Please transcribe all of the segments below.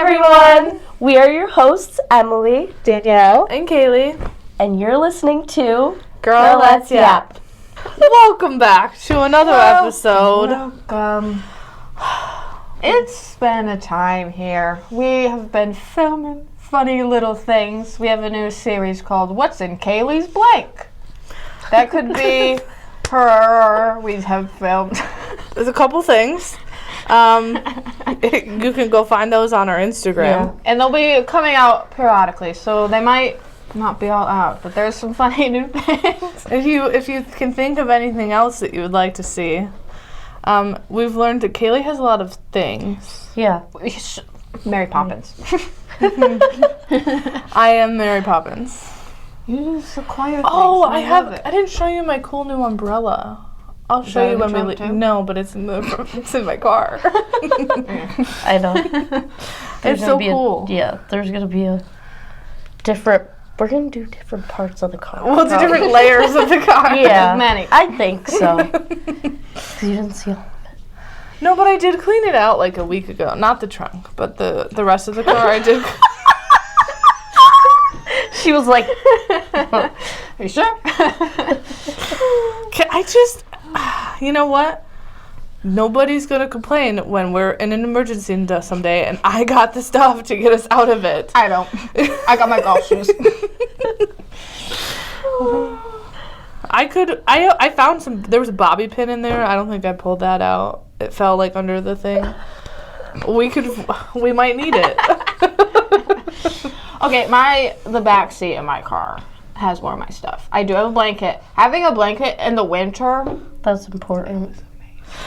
everyone! We are your hosts, Emily, Danielle, and Kaylee, and you're listening to Girl Let's Yap. Welcome back to another episode. Welcome. It's been a time here. We have been filming funny little things. We have a new series called What's in Kaylee's Blank? That could be her. We have filmed. There's a couple things. You can go find those on our Instagram. Yeah. And they'll be coming out periodically, so they might not be all out, but there's some funny new things. If you can think of anything else that you would like to see, we've learned that Kaylee has a lot of things. Yeah. Mary Poppins. I am Mary Poppins. You just acquire things. Oh, I didn't show you my cool new umbrella. I'll show you when we leave. No, but it's in my car. I know. It's so cool. There's gonna be a different. We're gonna do different parts of the car. Well, it's different layers of the car. Yeah, many. I think so. 'Cause you didn't see all of it. No, but I did clean it out like a week ago. Not the trunk, but the rest of the car I did. She was like, "Are you sure?" You know what? Nobody's gonna complain when we're in an emergency someday, and I got the stuff to get us out of it. I don't. I got my golf shoes. I found some. There was a bobby pin in there. I don't think I pulled that out. It fell like under the thing. We might need it. Okay, the back seat of my car has more of my stuff. I do have a blanket. Having a blanket in the winter, that's important.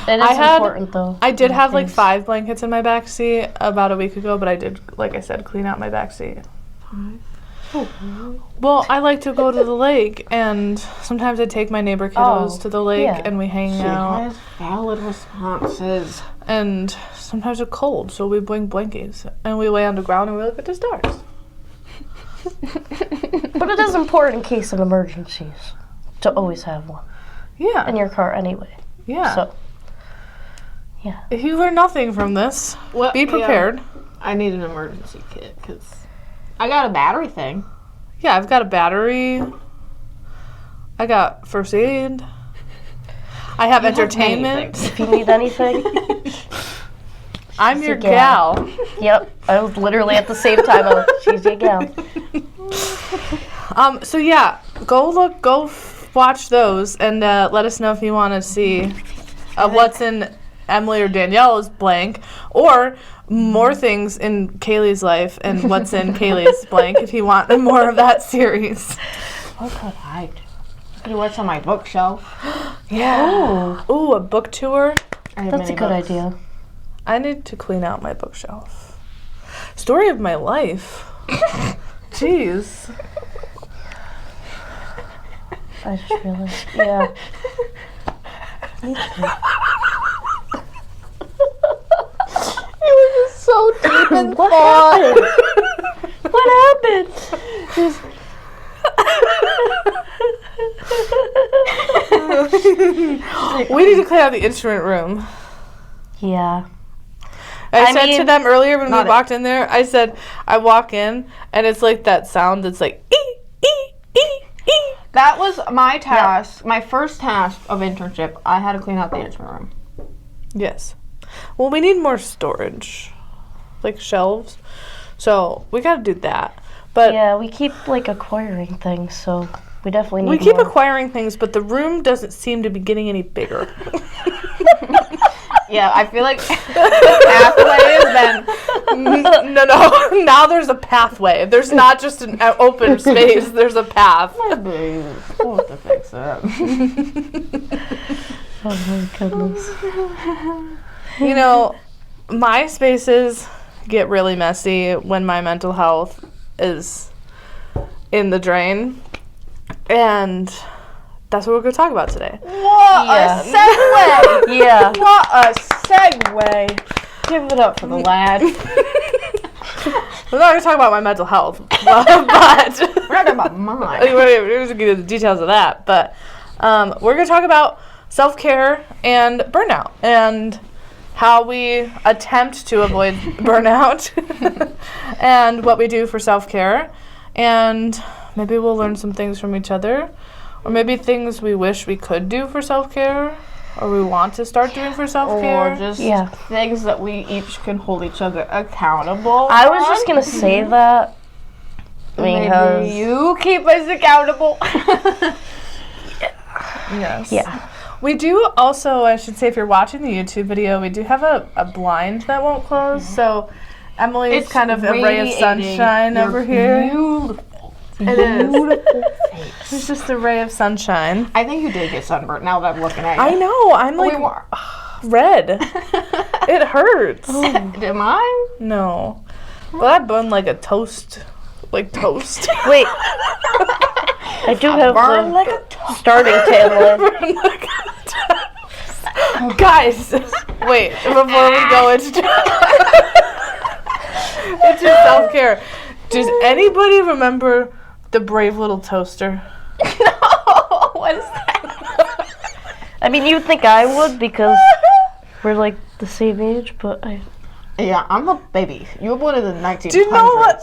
It is important, though. I did have like 5 blankets in my back seat about a week ago, but I did, like I said, clean out my back seat. Well, I like to go to the lake, and sometimes I take my neighbor kiddos to the lake, and we hang out. Has valid responses. And sometimes it's cold, so we bring blankets, and we lay on the ground and we look at the stars. But it is important in case of emergencies to always have one. Yeah. In your car anyway. Yeah. So, yeah. If you learn nothing from this, be prepared. Yeah. I need an emergency kit because I got a battery thing. Yeah, I've got a battery. I got first aid. I have entertainment. If you need anything. I'm your gal. Yep. I was literally at the same time. She's your gal. So yeah, go watch those, and let us know if you want to see what's in Emily or Danielle's blank, or more things in Kaylee's life and what's in Kaylee's blank if you want more of that series. What could I do? I could watch on my bookshelf. Yeah. Ooh, a book tour. That's a good idea. I need to clean out my bookshelf. Story of my life. Jeez. I just realized. Yeah. Me too. You were just so deep in What thought. happened? What happened? We need to clean out the instrument room. Yeah. I said to them earlier when we walked in there, I said, I walk in, and it's like that sound that's like, ee, ee, ee, ee. That was my task, my first task of internship. I had to clean out the instrument room. Yes. Well, we need more storage, like shelves. So we got to do that. But yeah, we keep like acquiring things, so we definitely need We keep more. acquiring things, but the room doesn't seem to be getting any bigger. Yeah, I feel like the pathway has been... No. Now there's a pathway. There's not just an open space. There's a path. We'll have to fix that. Oh my goodness. You know, my spaces get really messy when my mental health is in the drain. And that's what we're going to talk about today. What a segue! Yeah. What a segue! Give it up for the lad. We're not going to talk about my mental health, but we're not talking about mine. We're going to get into the details of that. But we're going to talk about self-care and burnout and how we attempt to avoid burnout, and what we do for self-care. And maybe we'll learn some things from each other, or maybe things we wish we could do for self-care, or we want to start doing for self-care. Or just Yeah. things that we each can hold each other accountable. I was just gonna say that because Maybe you keep us accountable. Yes. yeah. We do also, I should say, if you're watching the YouTube video, we do have a blind that won't close. So Emily's kind of a ray of sunshine over here. Beautiful. It is. It's just a ray of sunshine. I think you did get sunburned now that I'm looking at you. I know. I'm like red. It hurts. Am I? No. But I burn like a toast. Like toast. Wait. I do have Burn the like a starting tagline. Guys, wait, before we go into your self-care, does anybody remember the Brave Little Toaster? No. What is that? I mean, you'd think I would because we're like the same age, but I Yeah, I'm a baby. You were born in the 1900s. Do you know what?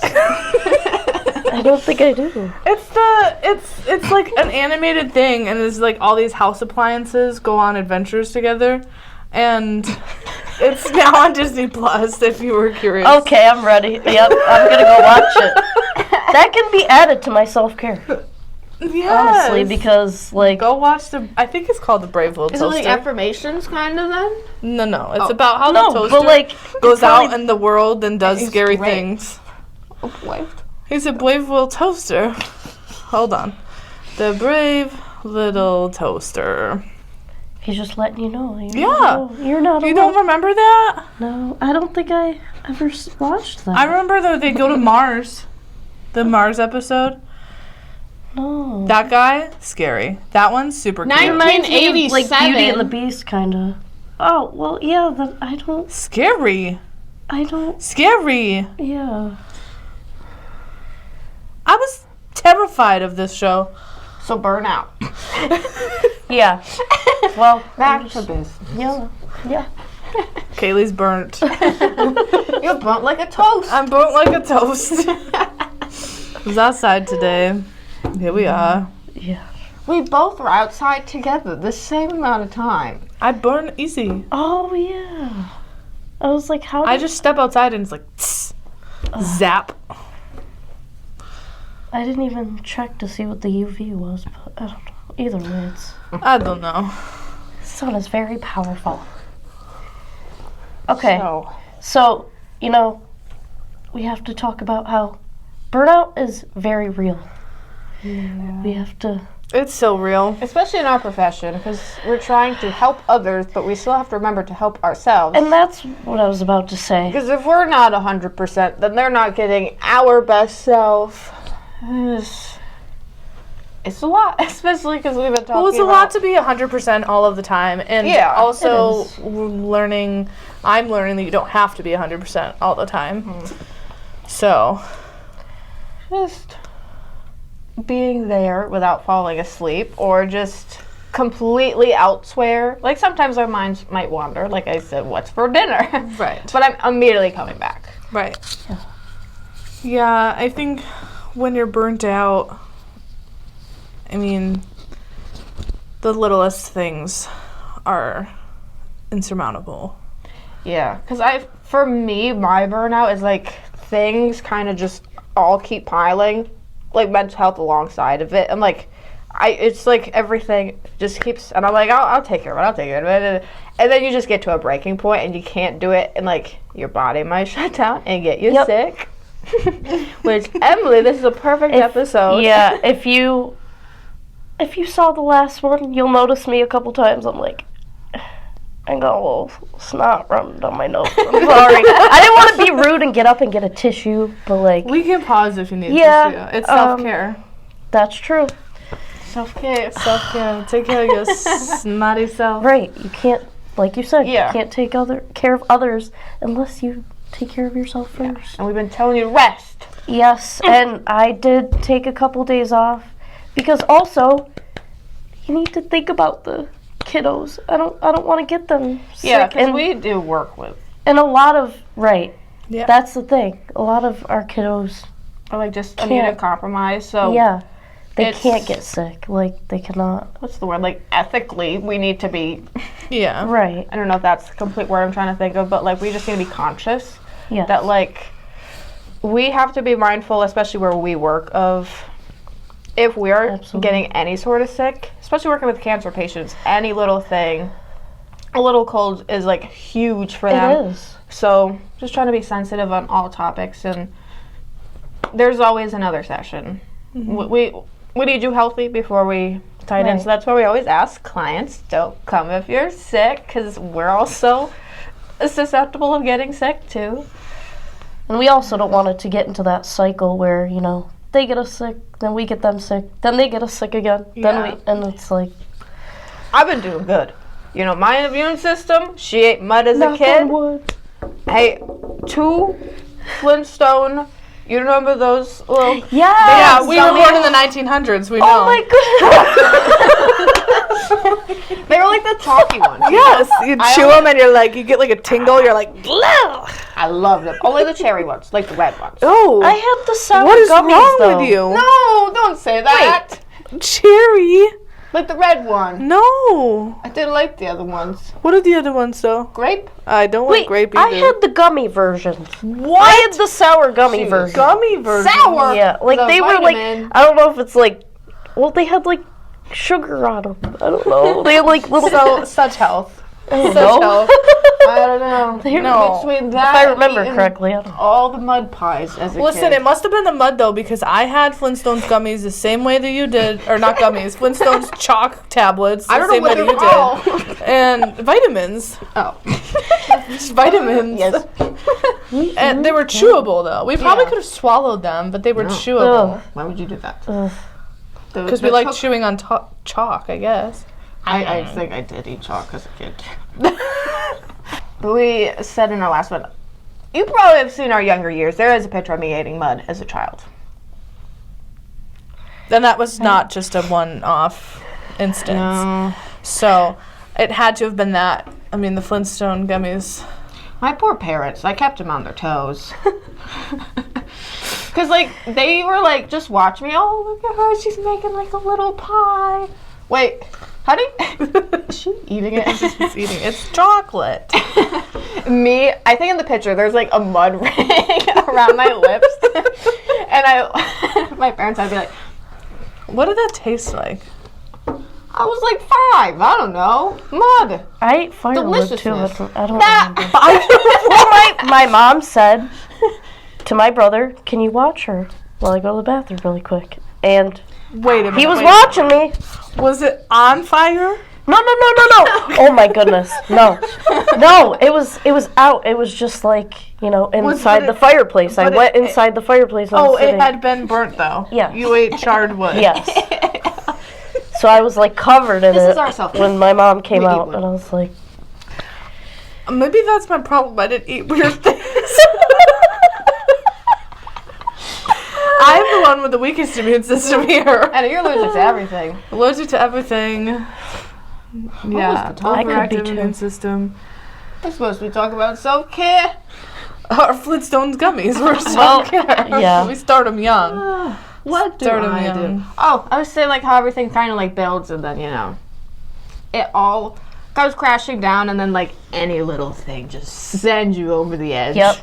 don't think I do. It's like an animated thing, and it's like all these house appliances go on adventures together, and it's now on Disney Plus. If you were curious. Okay, I'm ready. Yep, I'm gonna go watch it. That can be added to my self-care, Yes. honestly, because like Go watch I think it's called the Brave Little Is it Toaster. like affirmations kind of then? No, it's about how no, the toaster but like goes probably- out in the world and does He's scary great. things. Oh, boy. He's a brave little toaster. Hold on. The Brave Little Toaster. he's just letting you know. Yeah. You're not. You alone. don't remember that? No, I don't think I ever watched that. I remember though they go to Mars. The Mars episode. No. That guy, scary. That one's super cute. Reminds me of, like 1987. Beauty and the Beast, kind of. Oh well, yeah. I don't. Scary. Scary. Yeah. I was terrified of this show. So burnout. Yeah. Well, Back to business. yeah. Yeah. Kaylee's burnt. You're burnt like a toast. I'm burnt like a toast. I was outside today. Here we are. Yeah. We both were outside together the same amount of time. I burn easy. Oh yeah. I was like, how? I just step outside and it's like tss, zap. I didn't even check to see what the UV was, but I don't know. Either way, I don't know. the sun is very powerful. Okay, so you know, we have to talk about how burnout is very real. Yeah. We have to. It's so real. Especially in our profession, because we're trying to help others, but we still have to remember to help ourselves. And that's what I was about to say. Because if we're not 100%, then they're not getting our best self. It's a lot, especially because we've been talking Well, it's a about... lot to be 100% all of the time, and Yeah, also it is. I'm learning that you don't have to be 100% all the time. So, Just being there without falling asleep, or just completely elsewhere. Like, sometimes our minds might wander, like I said, what's for dinner? right, But I'm immediately coming back. right. Yeah, I think when you're burnt out, I mean, the littlest things are insurmountable. Yeah, because for me, my burnout is like things kind of just all keep piling, like mental health alongside of it, and like it's like everything just keeps, and I'm like, I'll take care of it, and then you just get to a breaking point and you can't do it, and like your body might shut down and get you sick. Which, Emily, this is a perfect episode. Yeah, if you saw the last one, you'll notice me a couple times. I'm like, I got a little snot running down my nose. I'm sorry. I didn't want to be rude and get up and get a tissue, but like, We can pause if you need Yeah, to. It's self-care. that's true. Self-care. Self-care. Take care of your snotty self. Right. You can't, like you said, Yeah. you can't take care of others unless you take care of yourself first. And we've been telling you to rest. Yes, and I did take a couple days off because also you need to think about the kiddos. I don't want to get them sick. Yeah, because and, we do work with, and a lot of Yeah. That's the thing. A lot of our kiddos, or like just Can't. immunocompromised. So yeah, they it's- can't get sick. Like they cannot. what's the word? Like ethically, we need to be. Yeah. Right. I don't know if that's the complete word I'm trying to think of, but like we just need to be conscious Yeah. that like we have to be mindful, especially where we work, of if we're Absolutely. getting any sort of sick, especially working with cancer patients, any little thing, a little cold is like huge for them. It is. So just trying to be sensitive on all topics, and there's always another session. We need you healthy before we tie it in. Right. So that's why we always ask clients, don't come if you're sick, because we're also susceptible of getting sick too. And we also don't want it to get into that cycle where, you know, they get us sick, then we get them sick, then they get us sick again, and it's like, I've been doing good. You know, my immune system, she ate mud as a knock kid. on wood. Hey, 2 Flintstone, you remember those little... Yes! Yeah, we were Gummy. born in the 1900s. We know. Oh my goodness! They were like the talky ones. Yes, you I chew only- them and you're like, you get like a tingle. You're like, "Bleh." I love them. Only the cherry ones, like the red ones. Oh, I had the sour what is gummies, wrong though. with you? No, don't say that. Cherry? Like the red one. No. I didn't like the other ones. What are the other ones though? Grape? I don't Wait, like grape I either. had the gummy versions. What? I had the sour gummy Shoot. version. Gummy version. Sour. Yeah, like The they were vitamin. like, I don't know if it's like, well, they had like sugar on them. I don't know. They had like little. So, such health. I Such don't know. health. I don't know. They're- No. Between If that I and remember eating correctly. I don't know. all the mud pies as a Listen, kid. it must have been the mud though, because I had Flintstones gummies the same way that you did, or not gummies, Flintstones chalk tablets the I don't know same way what that they're you called. did, and vitamins, Oh. just vitamins. Yes. And they were chewable though. We probably Yeah. could have swallowed them, but they were No. chewable Ugh. Why would you do that? Ugh. because we like chewing on chalk, I guess. I think I did eat chalk as a kid. But we said in our last one, you probably have seen our younger years. There is a picture of me eating mud as a child. And that was not just a one-off instance. No. So it had to have been that. I mean, the Flintstone gummies. My poor parents, I kept them on their toes. Because, like, they were like, just watch me. Oh, look at her. She's making, like, a little pie. Wait, honey? Is she eating it? She's eating. It's chocolate. Me, I think in the picture, there's, like, a mud ring around my lips. And my parents, I'd be like, What did that taste like? I was like 5. I don't know. Mud. I ate firewood too. Deliciousness. I don't That- remember. my mom said to my brother, "Can you watch her while I go to the bathroom really quick?" And Wait a minute. he was wait. watching me. Was it on fire? No. Oh my goodness. No. It was out. It was just like, you know, inside but the it- fireplace. I but went it- inside the fireplace. And Oh, was it sitting. had been burnt though. Yeah. You ate charred wood. Yes. So I was like covered in This it is our self-care. when my mom came We eat out, wood. and I was like, Maybe that's my problem. I didn't eat weird things. I'm the one with the weakest immune system here. And you're allergic to everything. Allergic to everything. Yeah, the topic? I could be overactive too. immune system. We're supposed to be talking about self-care. Our Flintstones gummies. We're Well, self-care. yeah. We start them young. What do Start 'em I young. do? Oh, I was saying like how everything kind of like builds and then, you know, it all goes crashing down and then like any little thing just sends you over the edge. "Yep,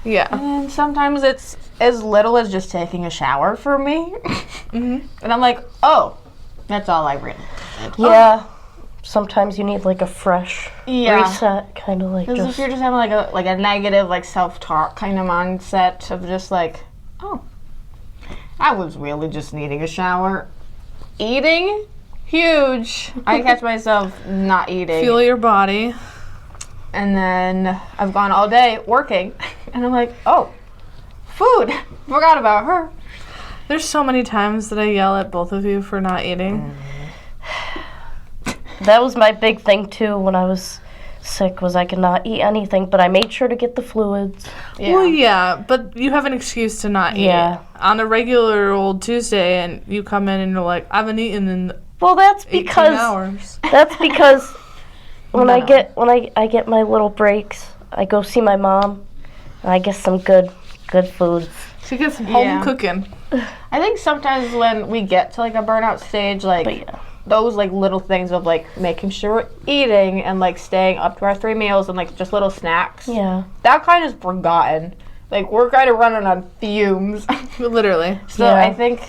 Yeah. And sometimes it's as little as just taking a shower for me. Mhm. And I'm like, oh, that's all I really did. yeah." Sometimes you need like a fresh Yeah. reset, kind of like Because if just. you're just having like a negative like self-talk kind of mindset of just like, oh, I was really just needing a shower. Eating, huge. I catch myself not eating. Feel your body. And then I've gone all day working. And I'm like, oh, food. Forgot about her. There's so many times that I yell at both of you for not eating. That was my big thing too when I was sick, was I could not eat anything, but I made sure to get the fluids. Yeah. Well, yeah, but you have an excuse to not eat. Yeah. On a regular old Tuesday, and you come in and you're like, I haven't eaten in Well, that's 18 because hours. when No. I get my little breaks, I go see my mom, and I get some good foods. She gets some home Yeah. cooking. I think sometimes when we get to like a burnout stage, like But yeah, those like little things of like making sure we're eating and like staying up to our 3 meals and like just little snacks, yeah, that kind of forgotten. Like we're kind of running on fumes. Literally. So Yeah. I think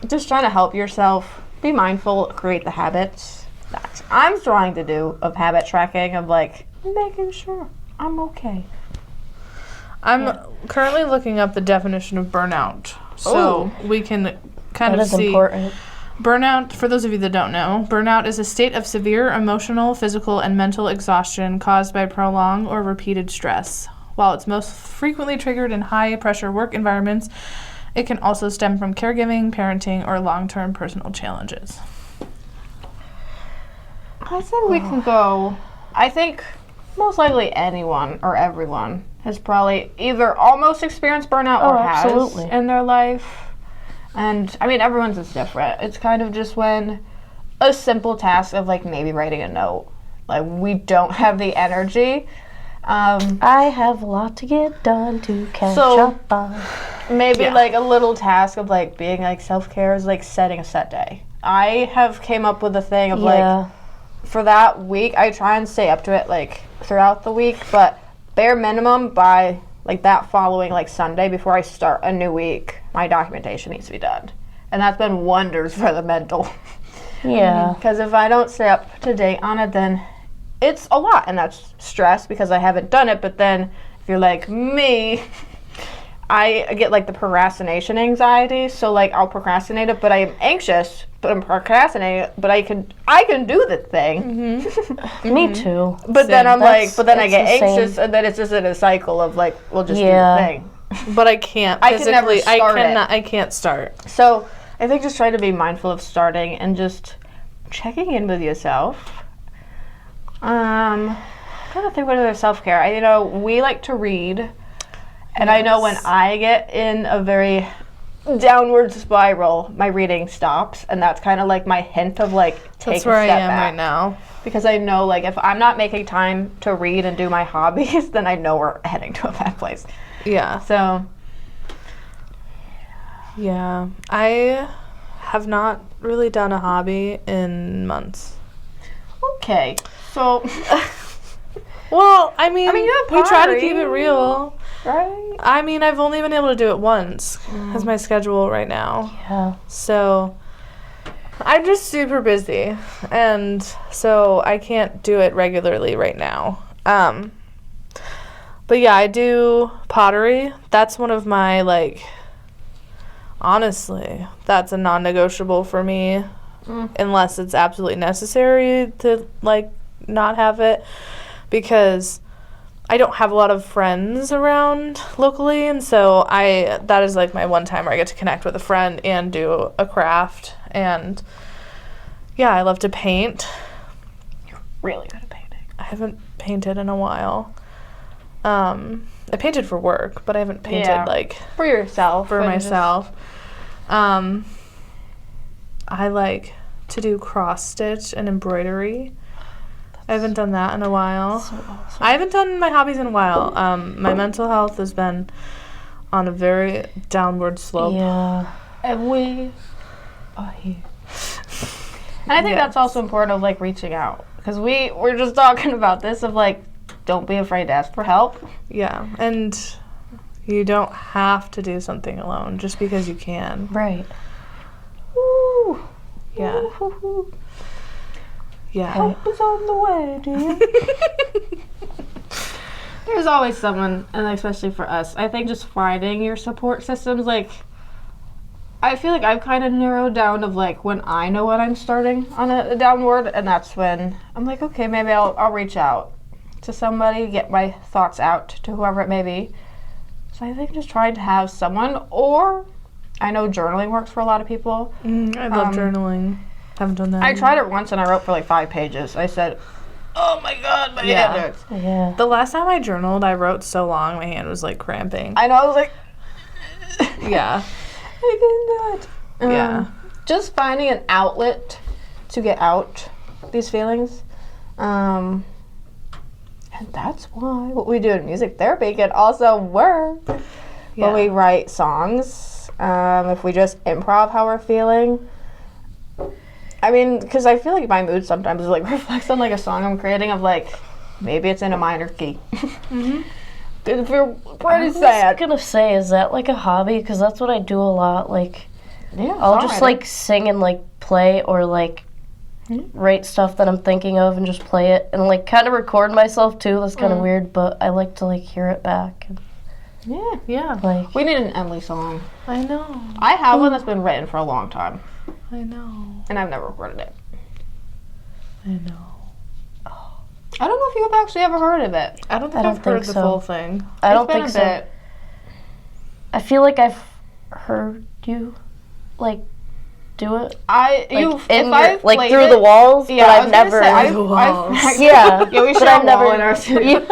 just trying to help yourself, be mindful, create the habits that I'm trying to do of habit tracking, of like making sure I'm okay. I'm currently looking up the definition of burnout, so we can kind that of is see. important. Burnout, for those of you that don't know, burnout is a state of severe emotional, physical, and mental exhaustion caused by prolonged or repeated stress. While it's most frequently triggered in high-pressure work environments, it can also stem from caregiving, parenting, or long-term personal challenges. I think we can go. I think most likely anyone or everyone has probably either almost experienced burnout or has absolutely. in their life. And I mean, everyone's is different. It's kind of just when a simple task of like maybe writing a note, like we don't have the energy. I have a lot to get done to catch So- up on. Maybe Yeah. like a little task of like being like self-care is like setting a set day. I have came up with a thing of like Yeah, for that week, I try and stay up to it like throughout the week, but bare minimum by like that following like Sunday before I start a new week, my documentation needs to be done. And that's been wonders for the mental. yeah, Because if I don't stay up to date on it, then it's a lot, and that's stress because I haven't done it. But then if you're like me, I get like the procrastination anxiety, so like I'll procrastinate it, but I am anxious, but I'm procrastinating it, but I can do the thing. me too. But then Same. I'm like, but then I It's get the same. anxious, and then it's just in a cycle of like, we'll just Yeah. do the thing. But I can't I can never physically. start it. I can't start. So I think just try to be mindful of starting and just checking in with yourself. I'm trying to think what other self-care. We like to read, and I know when I get in a very downward spiral, my reading stops, and that's kind of like my hint of like take That's a where I step am back. right now. Because I know like if I'm not making time to read and do my hobbies, then I know we're heading to a bad place. Yeah. So Yeah. I have not really done a hobby in months. okay, so Well, I mean you have we try to keep pottery. it real. right. I mean, I've only been able to do it once because my schedule right now. Yeah, So I'm just super busy, and so I can't do it regularly right now. But yeah, I do pottery. That's one of my like. Honestly, that's a non-negotiable for me, unless it's absolutely necessary to like not have it, because I don't have a lot of friends around locally, and so that is like my one time where I get to connect with a friend and do a craft. And yeah, I love to paint. Really good at painting. I haven't painted in a while. I painted for work, but I haven't painted Yeah. like For yourself. for and just- myself. I like to do cross stitch and embroidery. I haven't done that in a while. so awesome. I haven't done my hobbies in a while. My mental health has been on a very downward slope. Yeah, And we are here. And I think Yes. that's also important of like reaching out. Because we're just talking about this of like, don't be afraid to ask for help. Yeah, and you don't have to do something alone just because you can. right. Woo. Yeah. Woo-hoo-hoo. Yeah. Help is on the way, dude. There's always someone, and especially for us, I think just finding your support systems, like, I feel like I've kind of narrowed down of like when I know when I'm starting on a downward, and that's when I'm like, okay, maybe I'll reach out to somebody, get my thoughts out to whoever it may be. So I think just trying to have someone, or I know journaling works for a lot of people. I love journaling. Haven't done that. I tried it once and I wrote for like 5 pages. I said, oh my god, my Yeah. hand hurts. Yeah, The last time I journaled, I wrote so long, my hand was like cramping. I know, I was like, Yeah. I can do it. Yeah. Just finding an outlet to get out these feelings. And that's why what we do in music therapy can also work. When we write songs, if we just improv how we're feeling. I mean, because I feel like my mood sometimes like reflects on like a song I'm creating of like, maybe it's in a minor key. Mm-hmm. If you're pretty sad. I was gonna say, is that like a hobby? Because that's what I do a lot. Like, I'll just like sing and like play or like write stuff that I'm thinking of and just play it and like kind of record myself too. That's kind of weird, but I like to like hear it back. And, yeah. Like, we need an Emily song. I know. I have one that's been written for a long time. I know. And I've never recorded it. I know. I don't know if you've actually ever heard of it. I don't think I've heard the full thing. I don't think so. I feel like I've heard you like do it. Through the walls, but I've never. Yeah, we should have never in our studio.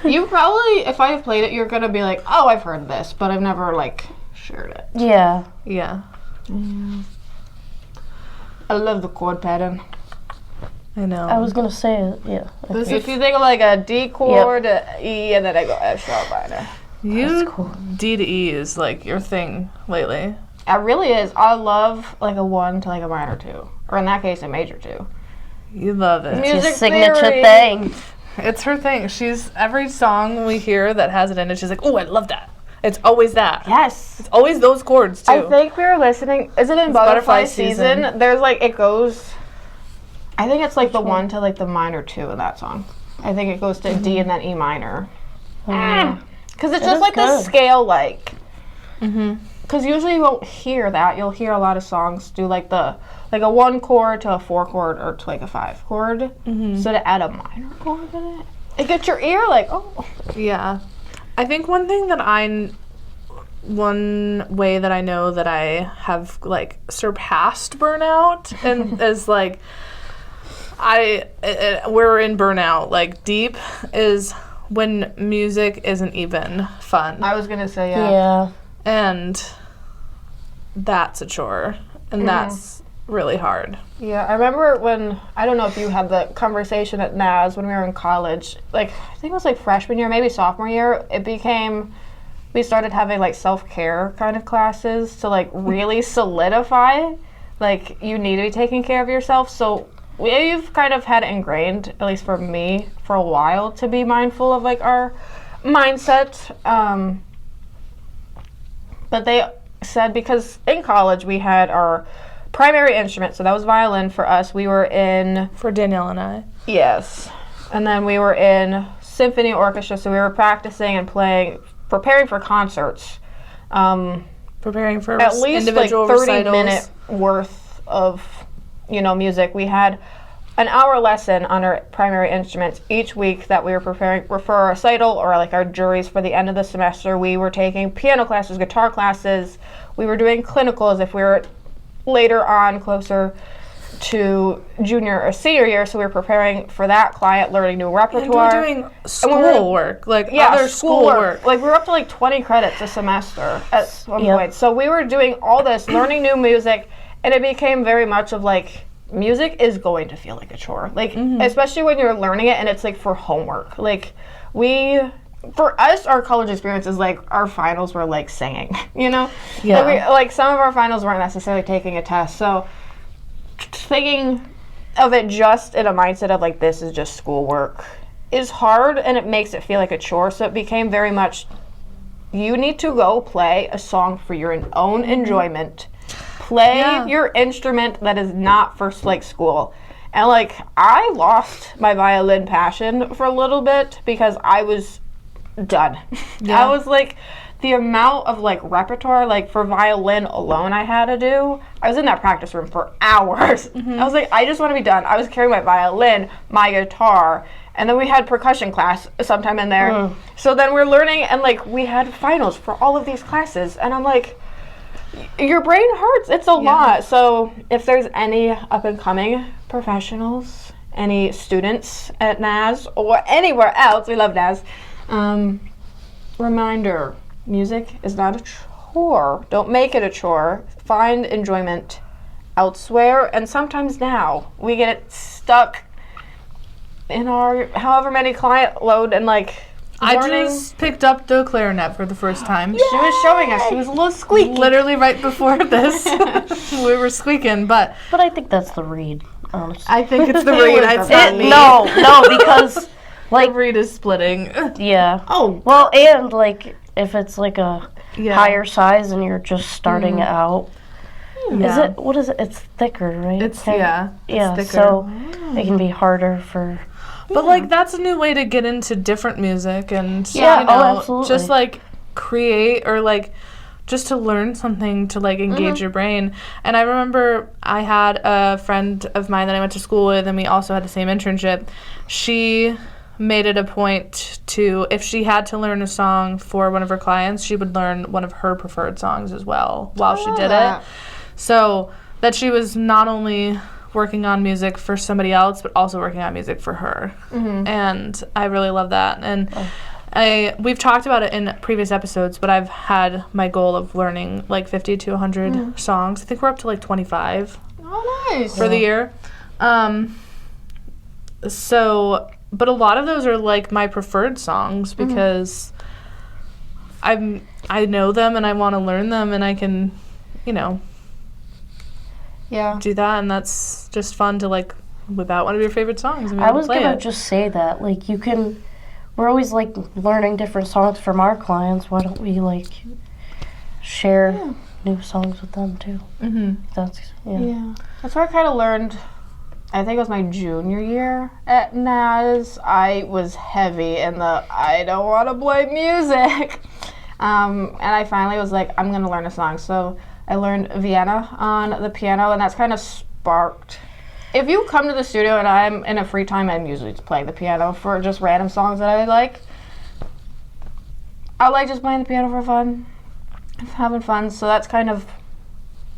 You probably, if I've played it, you're gonna be like, oh, I've heard this, but I've never like shared it. Yeah. Yeah. I love the chord pattern. I know. I was gonna say it. Yeah. If you think of like a D chord, a E, and then I go F sharp minor. Cool. D to E is like your thing lately. It really is. I love like a 1 to like a minor 2, or in that case, a major 2. You love it. It's your signature thing. It's her thing. Every song we hear that has it in it, she's like, oh, I love that. It's always that. Yes. It's always those chords, too. I think we were listening. Is it in Butterfly Season? There's like, it goes, I think it's like the 1 to like the minor 2 in that song. I think it goes to D and then E minor. Because it's just like the scale, like. Because usually you won't hear that. You'll hear a lot of songs do like a 1 chord to a 4 chord or to like a 5 chord. So to add a minor chord in it, it gets your ear like, oh. Yeah. I think one way that I know that I have like surpassed burnout and is like we're in burnout like deep is when music isn't even fun. I was gonna say Yeah. And that's a chore and that's really hard. Yeah, I remember when, I don't know if you had the conversation at NAS when we were in college, like, I think it was like freshman year, maybe sophomore year, we started having like self-care kind of classes to like really solidify, like, you need to be taking care of yourself. So we've kind of had it ingrained, at least for me, for a while, to be mindful of like our mindset. But they said, because in college we had our primary instrument, so that was violin for us. We were in... For Danielle and I. Yes. And then we were in symphony orchestra, so we were practicing and playing, preparing for concerts. Preparing for at least individual like 30 recitals. minute worth of, music. We had an hour lesson on our primary instruments each week that we were preparing for a recital or like our juries for the end of the semester. We were taking piano classes, guitar classes. We were doing clinicals if we were later on closer to junior or senior year, so we were preparing for that client, learning new repertoire. And we're doing schoolwork, other schoolwork. Like we were up to like 20 credits a semester at one point. So we were doing all this, learning new music, and it became very much of like, music is going to feel like a chore. Like, especially when you're learning it and it's like for homework. Like for us, our college experience is like our finals were like singing, Yeah. Like some of our finals weren't necessarily taking a test. So thinking of it just in a mindset of like, this is just schoolwork is hard, and it makes it feel like a chore. So it became very much, you need to go play a song for your own enjoyment. Play your instrument that is not for like school. And like, I lost my violin passion for a little bit because I was done. I was like, the amount of like repertoire, like for violin alone I had to do, I was in that practice room for hours. I was like, I just want to be done. I was carrying my violin, my guitar, and then we had percussion class sometime in there. So then we're learning, and like we had finals for all of these classes, and I'm like, your brain hurts. It's a lot. So if there's any up and coming professionals, any students at NAS or anywhere else, we love NAS, reminder, music is not a chore. Don't make it a chore. Find enjoyment elsewhere, and sometimes now we get it stuck in our however many client load and like I learning. just picked up the clarinet for the first time. She was showing us. She was a little squeaky. Literally right before this, we were squeaking, but But I think that's the reed, honestly. I think it's the It reed. was It's the not reed. me. No, because The like reed is splitting. yeah. Oh, Well, and like if it's like a Yeah. higher size and you're just starting out, is Yeah. it? What is it? It's thicker, right? It's Kind of- yeah. Yeah. It's thicker. So it can be harder for. But like that's a new way to get into different music and Yeah, you know, oh, absolutely. just like create or like just to learn something to like engage your brain. And I remember I had a friend of mine that I went to school with and we also had the same internship. She made it a point to, if she had to learn a song for one of her clients, she would learn one of her preferred songs as well while she did it. So that she was not only working on music for somebody else, but also working on music for her. And I really love that. And we've talked about it in previous episodes, but I've had my goal of learning like 50 to 100 songs. I think we're up to like 25 Oh, nice. for the year. But a lot of those are like my preferred songs because I know them and I want to learn them and I can, you know, Yeah. do that, and that's just fun to like whip out one of your favorite songs and be I able was to play gonna it. just say that, like, you can. We're always like learning different songs from our clients. Why don't we like share new songs with them too? Mm-hmm. That's Yeah. That's where I kind of learned, I think it was my junior year at NAS. I was heavy in the I don't want to play music. And I finally was like, I'm going to learn a song. So I learned Vienna on the piano, and that's kind of sparked. If you come to the studio and I'm in a free time, I'm usually just playing the piano for just random songs that I like. I like just playing the piano for fun, having fun. So that's kind of,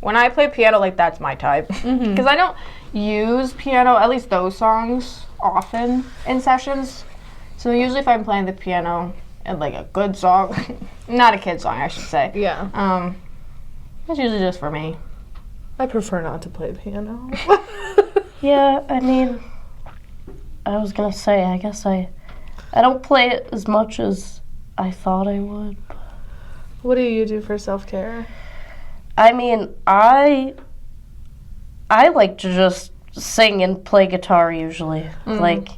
when I play piano, like that's my type. Because I don't use piano, at least those songs, often in sessions. So usually if I'm playing the piano and like a good song, not a kid song, I should say. Yeah. It's usually just for me. I prefer not to play piano. Yeah, I mean, I was gonna say, I guess I don't play it as much as I thought I would. What do you do for self-care? I mean, I like to just sing and play guitar usually, like,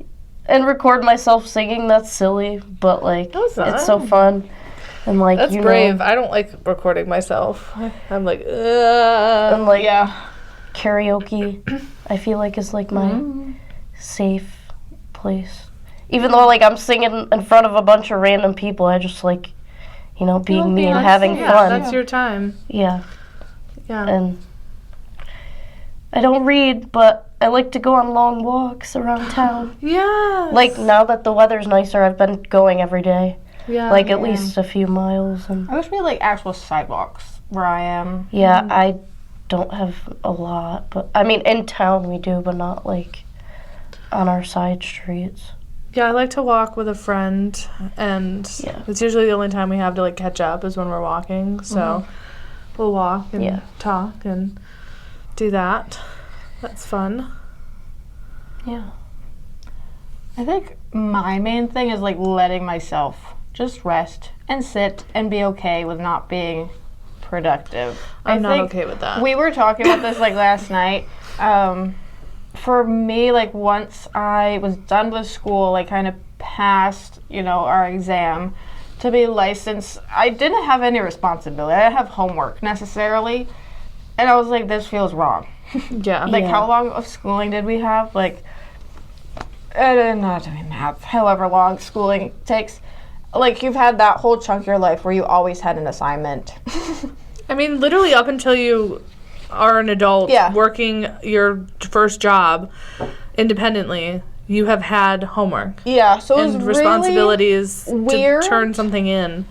and record myself singing. That's silly, but like, That's not. it's so fun. And like, That's you brave. know, I don't like recording myself. I'm like, and like Yeah. karaoke, I feel like is like my safe place. Even though like I'm singing in front of a bunch of random people, I just like, you know, being me and having yeah, fun. that's your time. Yeah, Yeah. and I don't read, but I like to go on long walks around town. Yeah. Like now that the weather's nicer, I've been going every day, yeah. like at least a few miles. And I wish we had like actual sidewalks where I am. yeah, I don't have a lot, but I mean in town we do, but not like on our side streets. Yeah, I like to walk with a friend, and Yeah. it's usually the only time we have to like catch up is when we're walking. So we'll walk and talk and do that. That's fun. Yeah. I think my main thing is like letting myself just rest and sit and be okay with not being productive. I'm not think okay with that. We were talking about this like last night. For me, like once I was done with school, like kind of passed, you know, our exam to be licensed, I didn't have any responsibility. I didn't have homework necessarily. And I was like, this feels wrong. yeah. Like, Yeah. how long of schooling did we have? Like, I'm not doing math, however long schooling takes. Like, you've had that whole chunk of your life where you always had an assignment. I mean, literally up until you are an adult Yeah. working your first job independently, you have had homework Yeah, so it was and responsibilities weird. to turn something in.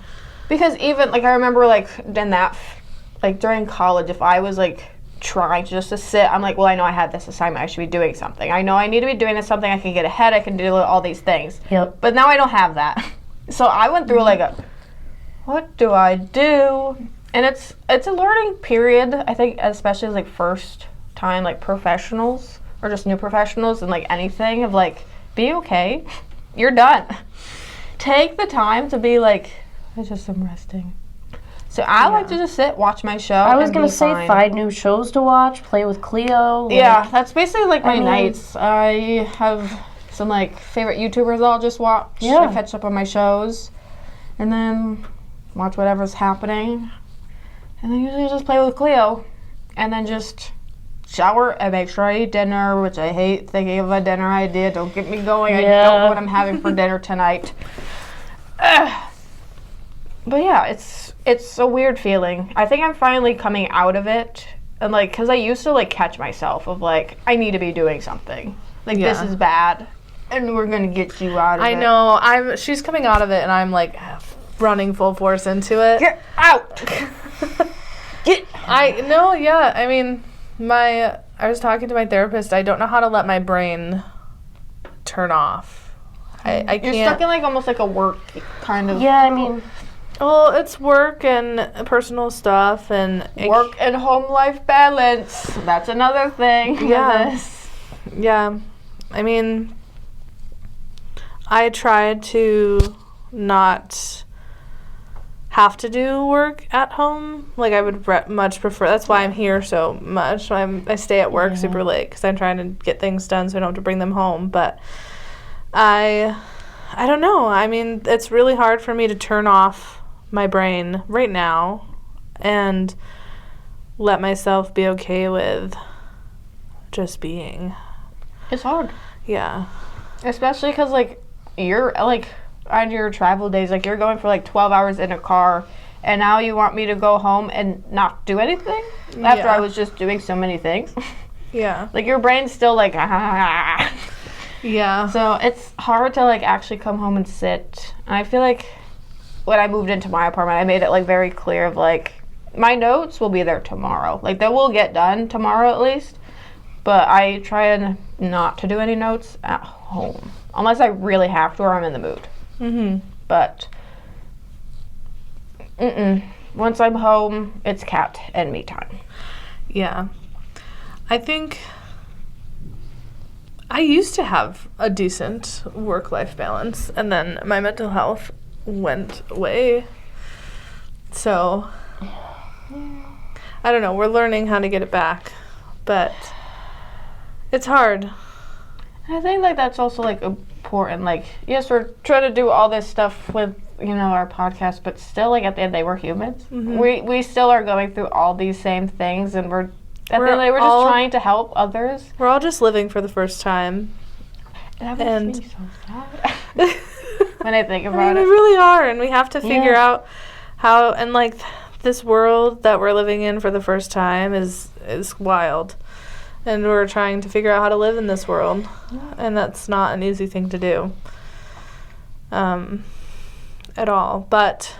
Because even, like, I remember, like, in that, like, during college, if I was, like, trying just to sit, I'm like, well, I know I had this assignment. I should be doing something. I know I need to be doing this something. I can get ahead. I can do all these things. Yep. But now I don't have that. So I went through, like, what do I do? And it's a learning period, I think, especially, like, first time, like, professionals or just new professionals and, like, anything of, like, be okay. You're done. Take the time to be like, I just am resting. So I like to just sit, watch my show. I was and gonna be say fine. find new shows to watch, play with Cleo. Yeah, that's basically like my I mean- nights. I have some like favorite YouTubers I'll just watch. Yeah. I catch up on my shows, and then watch whatever's happening, and then usually just play with Cleo, and then just shower and make sure I eat dinner, which I hate thinking of a dinner idea. Don't get me going. I don't know what I'm having for dinner tonight. But yeah, it's a weird feeling. I think I'm finally coming out of it, and like, cause I used to like catch myself of like, I need to be doing something. Like this is bad, and we're gonna get you out of it. I know. She's coming out of it, and I'm like running full force into it. Get out. I mean, I was talking to my therapist. I don't know how to let my brain turn off. I can't. You're stuck in like almost like a work kind of. Yeah, I mean, Well, it's work and personal stuff and Work and home life balance. That's another thing. with Yeah. this. Yeah. I mean, I tried to not have to do work at home. Like, I would much prefer. That's why I'm here so much. I stay at work super late because I'm trying to get things done so I don't have to bring them home. But I don't know. I mean, it's really hard for me to turn off my brain right now and let myself be okay with just being. It's hard. Yeah. Especially because, like, you're, like, on your travel days, like, you're going for, like, 12 hours in a car, and now you want me to go home and not do anything? After I was just doing so many things. Yeah. Like, your brain's still, like, ah. Yeah. So it's hard to, like, actually come home and sit. And I feel like when I moved into my apartment, I made it, like, very clear of, like, my notes will be there tomorrow. Like, they will get done tomorrow at least. But I try and not to do any notes at home. Unless I really have to or I'm in the mood. Mm-hmm. But, once I'm home, it's cat and me time. Yeah. I think I used to have a decent work-life balance, and then my mental health went away. So, I don't know. We're learning how to get it back, but it's hard. I think, like, that's also, like, important. Like, yes, we're trying to do all this stuff with, you know, our podcast, but still, like, at the end, they were humans. Mm-hmm. We still are going through all these same things, and we're at the end, we're all- just trying to help others. We're all just living for the first time. And that And- makes me so sad when I think I about mean, we it. really are, and we have to figure out how, and like this world that we're living in for the first time is wild, and we're trying to figure out how to live in this world, and that's not an easy thing to do, at all. But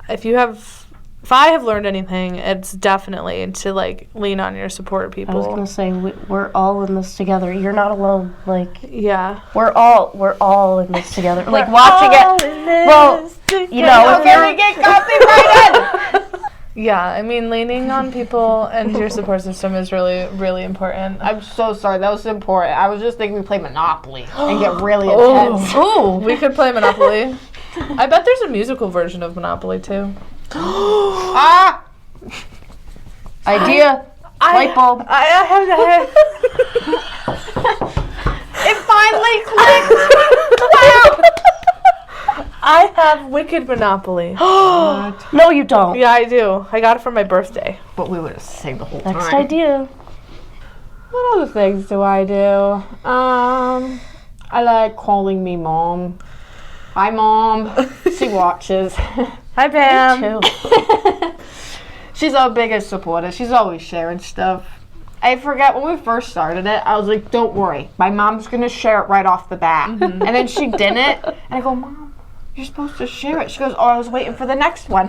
if I have learned anything, it's definitely to like lean on your support people. I was gonna say we're all in this together. You're not alone. Like Yeah. we're all in this together. Like watching it. Well, you know, if Here we you're get copyrighted! Yeah, I mean, leaning on people and your support system is really, really important. I'm so sorry, that was important. I was just thinking we play Monopoly and get really intense. Ooh, we could play Monopoly. I bet there's a musical version of Monopoly, too. Ah! idea, light bulb. I have It finally clicked! Wow! I have Wicked Monopoly. No, you don't. Yeah, I do. I got it for my birthday. But we would have saved the whole Next time. idea. What other things do I do? I like calling me mom. Hi, Mom. She watches. Hi, Pam. Too. She's our biggest supporter. She's always sharing stuff. I forget when we first started it, I was like, don't worry. My mom's going to share it right off the bat. And then she didn't. And I go, Mom, you're supposed to share it. She goes, oh, I was waiting for the next one.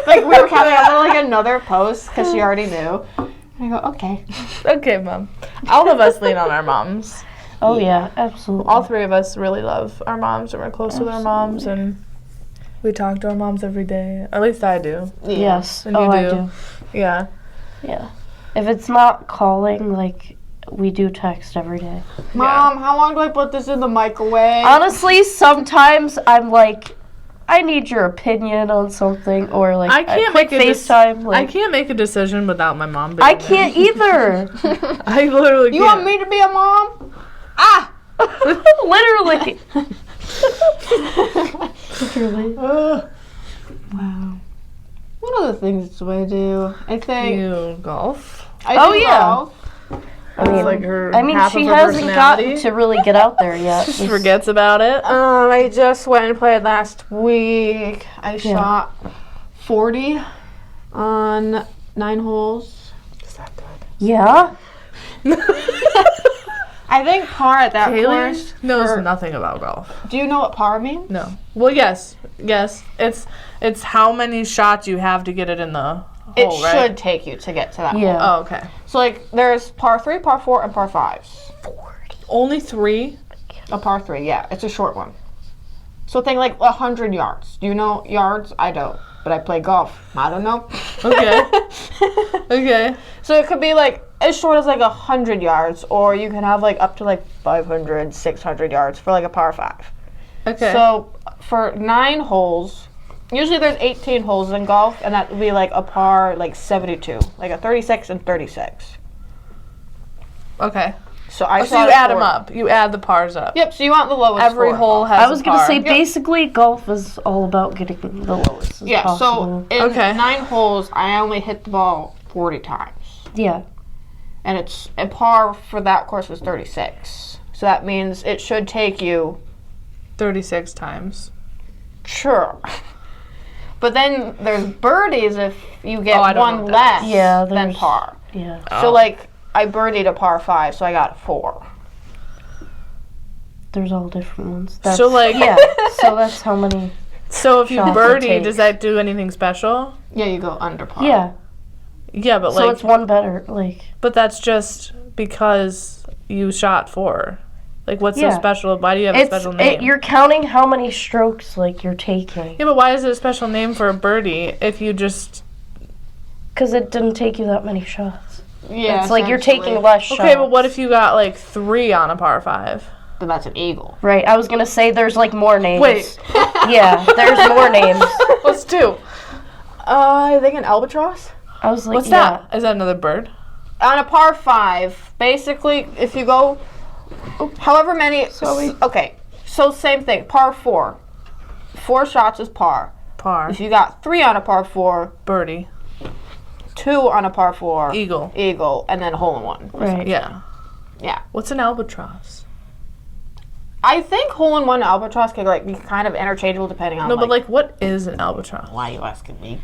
Like, we were having another post because she already knew. And I go, okay. Okay, Mom. All of us lean on our moms. Oh yeah, absolutely. All three of us really love our moms, and we're close with our moms, and we talk to our moms every day. At least I do. Yes. And oh, you I do. do. Yeah. Yeah. If it's not calling, like, we do text every day. Mom, how long do I put this in the microwave? Honestly, sometimes I'm like, I need your opinion on something, or like I can't a quick make a FaceTime. Like, I can't make a decision without my mom being I there. can't either. I literally can't. You want me to be a mom? Ah! Literally. Literally. Wow. What other things do I do? I think You golf? I Oh, do yeah. golf. I mean, like her I mean, half she of her hasn't gotten personality. to really get out there yet. Just forgets about it. I just went and played last week. I shot 40 on 9 holes. Is that good? Yeah. I think par at that Haley course. knows nothing about golf. Do you know what par means? No. Well, yes. It's how many shots you have to get it in the It hole, right? should take you to get to that Yeah. hole. Oh, okay. So like there's par 3, par 4, and par 5s. Only 3? A par 3, yeah. It's a short one. So think like 100 yards. Do you know yards? I don't. But I play golf. I don't know. Okay. Okay. So it could be like as short as like 100 yards, or you can have like up to like 500, 600 yards for like a par 5. Okay. So for 9 holes, usually there's 18 holes in golf, and that would be like a par like 72, like a 36 and 36. Okay. So I So you add them up. You add the pars up. Yep. So you want the lowest. Every score. hole has I was a gonna par. say basically golf is all about getting the lowest as Yeah. possible. So in Okay. 9 holes, I only hit the ball 40 times, Yeah. and it's a par for that course was 36. So that means it should take you 36 times. sure. But then there's birdies if you get Oh, I don't know one what that less Yeah, than there's- par. Yeah. So like I birdied a par 5, so I got 4. There's all different ones. That's, So, like- yeah. So that's how many. So if you Shots it birdie, takes. does that do anything special? Yeah, you go under par. Yeah. Yeah, but So like, it's one better. Like. but that's just because you shot 4. Like, what's so Yeah. special? Why do you have a It's special name? you're counting how many strokes like you're taking, Yeah, but why is it a special name for a birdie if you just... because it didn't take you that many shots. Yeah. It's like you're taking essentially. less shots. Okay, but what if you got like 3 on a par 5? Then that's an eagle. Right. I was gonna say there's like more names. Wait. Yeah. There's more names. What's 2? I think an albatross. I was like, What's yeah. that? Is that another bird? On a par 5, basically, if you go however many. Okay, so same thing. Par 4. 4 shots is par. Par. If you got 3 on a par 4, Birdie. 2 on a par 4, Eagle. eagle, and then hole in one. Right. Yeah. Yeah. What's an albatross? I think hole in one albatross could like be kind of interchangeable depending on. No, but like, what is an albatross? why are you asking me?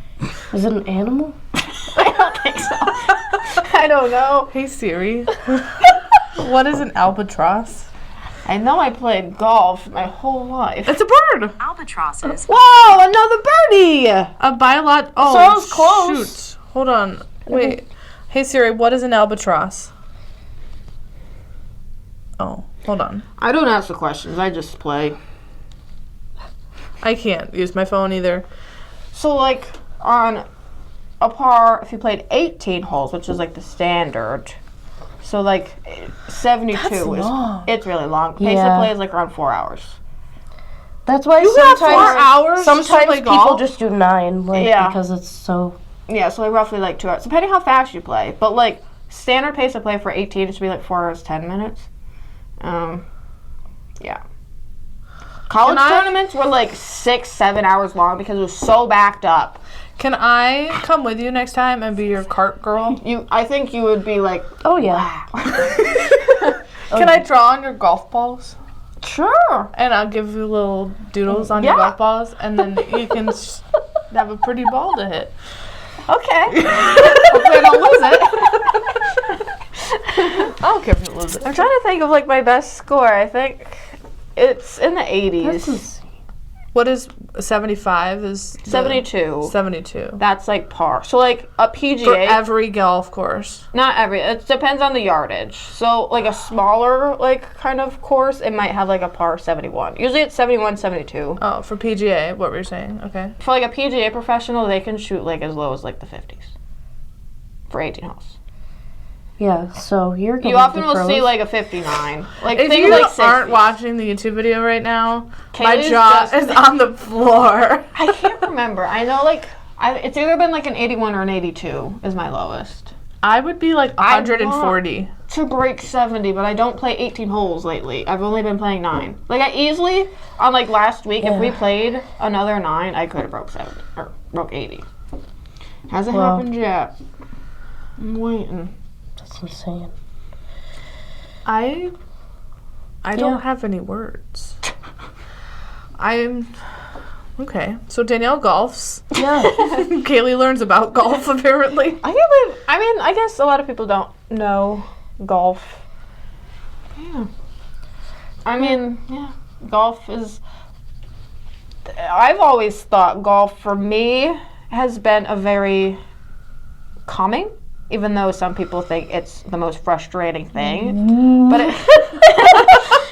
Is it an animal? I don't think so. I don't know. Hey Siri. What is an albatross? I know I played golf my whole life. It's a bird. Albatrosses Whoa, another birdie! A biolog. Oh, So I was close. Shoot. Hold on. Wait. Hey Siri, what is an albatross? Oh, hold on. I don't ask the questions. I just play. I can't use my phone either. So like on a par, if you played 18 holes, which is like the standard. So like 72 That's is long. it's really long. Pace Yeah. of play is like around 4 hours. That's why You got sometimes 4 hours just to sometimes play people golf? just do 9, like Yeah. because it's so. Yeah, so like roughly like 2 hours, depending how fast you play. But like standard pace of play for 18 should be like 4 hours 10 minutes. Yeah. College Can I- tournaments were like 6-7 hours long because it was so backed up. Can I come with you next time and be your cart girl? I think you would be like, Oh yeah. Can I draw on your golf balls? sure. And I'll give you little doodles on your Yeah. golf balls, and then you can have a pretty ball to hit. Okay. Hopefully I don't lose it. I don't care if you lose it. I'm trying to think of like my best score. I think it's in the 80s. That's insane. What is 75? Is the- 72. 72. That's like par. So like a PGA. For every golf course. Not every. It depends on the yardage. So like a smaller like kind of course, it might have like a par 71. Usually it's 71, 72. Oh, for PGA, what were you saying? Okay. For like a PGA professional, they can shoot like as low as like the 50s. For 18 holes. Yeah, so you're going You often to will pros. see like a 59. Like If think you like aren't 60. watching the YouTube video right now, my Kaylee's jaw just- is on the floor. I can't remember. I know like it's either been like an 81 or an 82 is my lowest. I would be like 140. To break 70, but I don't play 18 holes lately. I've only been playing 9. Like I easily on like last week, if we played another 9, I could have broke 70 or broke 80. Hasn't happened yet. I'm waiting. That's insane. I don't have any words. I'm okay. So Danielle golfs. Yeah. Kaylee learns about golf apparently. I guess a lot of people don't know golf. Yeah. I mean, yeah, golf is. I've always thought golf for me has been a very calming, even though some people think it's the most frustrating thing. But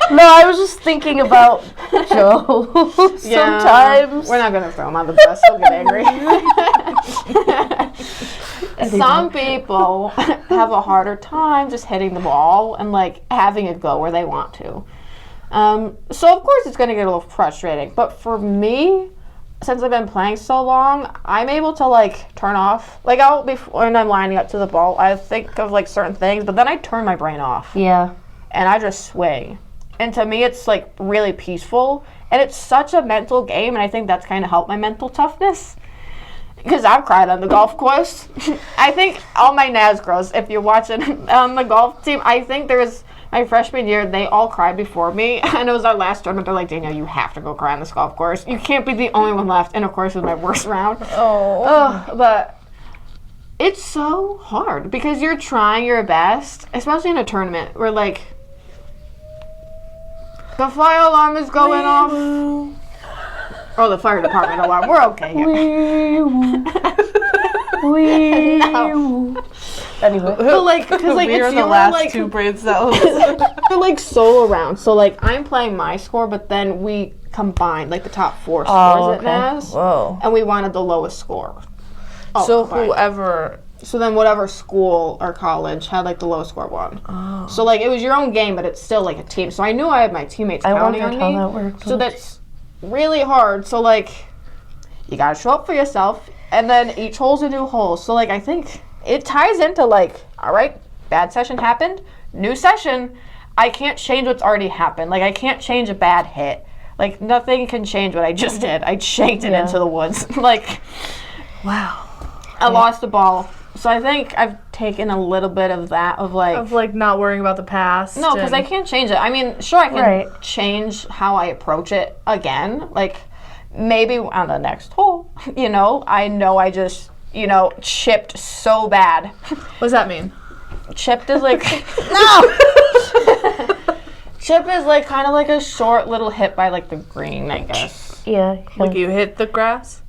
No, I was just thinking about Joe. Sometimes. We're not going to throw him on the bus. He'll get angry. Some people have a harder time just hitting the ball and like having it go where they want to. So of course it's going to get a little frustrating. But for me, since I've been playing so long, I'm able to like turn off. Like when I'm lining up to the ball, I think of like certain things, but then I turn my brain off. Yeah. And I just swing. And to me, it's like really peaceful. And it's such a mental game, and I think that's kind of helped my mental toughness. Because I've cried on the golf course. I think all my NAS girls, if you're watching on the golf team, I think there's my freshman year, they all cried before me. And it was our last tournament. They're like, Danielle, you have to go cry on this golf course. You can't be the only one left. And of course, it was my worst round. But it's so hard because you're trying your best, especially in a tournament where like the fire alarm is going off. Oh, the fire department alarm. We're okay here. No. Anyway. But like, because like we are it's the your last like two brain cells. they're like solo rounds. So like I'm playing my score, but then we combined like the top 4 scores at NAS, Whoa. and we wanted the lowest score. So combined. whoever. So then whatever school or college had like the lowest score won. Oh. So like it was your own game, but it's still like a team. So I knew I had my teammates I counting wondered on me. how that works. So that's really hard. So like you gotta show up for yourself, and then each hole's a new hole. So like I think it ties into like, all right, bad session happened, new session. I can't change what's already happened. Like I can't change a bad hit. Like nothing can change what I just did. I shanked it into the woods. Like Wow. I lost the ball. So I think I've taken a little bit of that of like not worrying about the past. no, because I can't change it. I mean, sure, I can Right. change how I approach it again. Like, maybe on the next hole, you know I just, chipped so bad. What does that mean? Chipped is like, no! Chip is like kind of like a short little hit by like the green, I guess. Yeah. Like you hit the grass?